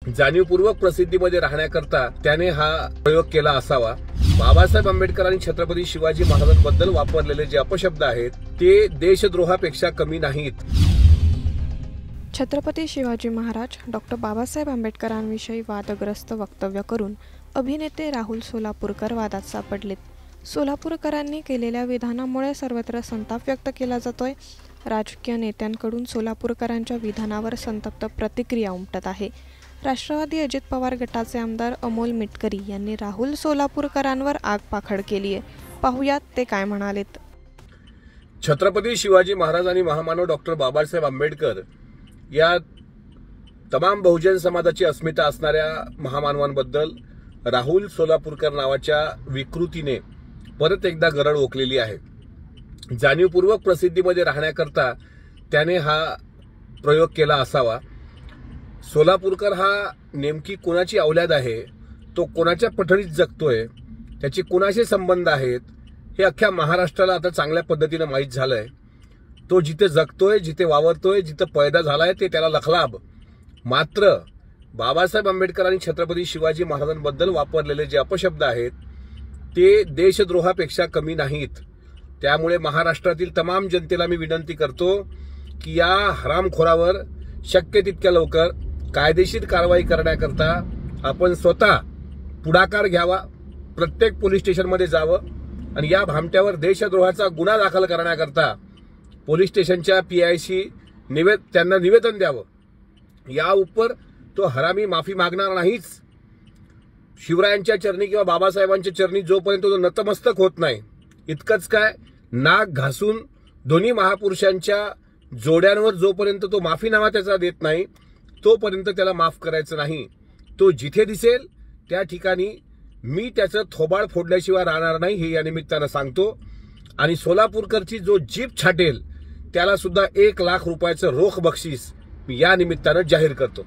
जाणीवपूर्वक प्रसिद्धीमध्ये राहण्याकरता त्याने हा प्रयोग केला असावा। बाबासाहेब आंबेडकर आणि छत्रपती शिवाजी महाराजांबद्दल वापरलेले जे अपशब्द आहेत ते देशद्रोहापेक्षा कमी नाहीत। छत्रपती शिवाजी महाराज डॉक्टर बाबासाहेब आंबेडकरांविषयी वादग्रस्त वक्तव्य करून अभिनेते राहुल सोलापूरकर वादात सापडलेत। सोलापूरकरांनी केलेल्या विधानामुळे सर्वत्र संताप व्यक्त केला जातोय। राजकीय नेत्यांकडून सोलापूरकरांच्या विधानावर संतप्त प्रतिक्रिया उमटत आहे। राष्ट्रवादी अजित पवार गटाचे आमदार अमोल मिटकरी यांनी राहुल सोलापूरकरांवर आगपाखड केली आहे। पाहुयात ते काय म्हणालेत। छत्रपती शिवाजी महाराज आणि महामानव डॉक्टर बाबासाहेब आंबेडकर या तमाम बहुजन समाजाची अस्मिता असणाऱ्या महामानवांबद्दल राहुल सोलापूरकर नावाच्या विकृतीने परत एकदा गरळ ओकलेली आहे। जाणीवपूर्वक प्रसिद्धीमध्ये राहण्याकरता त्याने हा प्रयोग केला असावा। सोलापूरकर हा नेमकी कोणाची औलाद आहे, तो कोणाच्या पठडीत जगतोय, त्याचे कोणाशी संबंध आहेत हे अख्ख्या महाराष्ट्राला आता चांगल्या पद्धतीने माहीत झालंय। तो जिथे जगतोय, जिथे वावरतोय, जिथे पैदा झालाय ते त्याला लखलाभ। मात्र बाबासाहेब आंबेडकर आणि छत्रपती शिवाजी महाराजांबद्दल वापरलेले जे अपशब्द आहेत ते देशद्रोहापेक्षा कमी नाहीत। त्यामुळे महाराष्ट्रातील तमाम जनतेला मी विनंती करतो की या हरामखोरावर शक्य तितक्या लवकर कायदेशीर कारवाई करण्याकरता आपण स्वतः पुढाकार घ्यावा। प्रत्येक पोलीस स्टेशनमध्ये जावं आणि या भामट्यावर देशद्रोहाचा गुन्हा दाखल करण्याकरता पोलीस स्टेशनच्या PIशी त्यांना निवेदन द्यावं। या उपर तो हरामी माफी मागणार नाहीच। शिवरायांच्या चरणी किंवा बाबासाहेबांच्या चरणी जोपर्यंत तो नतमस्तक होत नाही, इतकंच काय, नाक घासून दोन्ही महापुरुषांच्या जोड्यांवर जोपर्यंत तो माफीनामा त्याचा देत नाही तोपर्यंत त्याला माफ करायचं नाही। तो जिथे दिसेल त्या ठिकाणी मी त्याचं थोबाड फोडल्याशिवाय राहणार नाही हे या निमित्तानं सांगतो। आणि सोलापूरकरची जो जीभ छाटेल त्याला सुद्धा 1 लाख रुपयाचं रोख बक्षीस मी या निमित्तानं जाहीर करतो।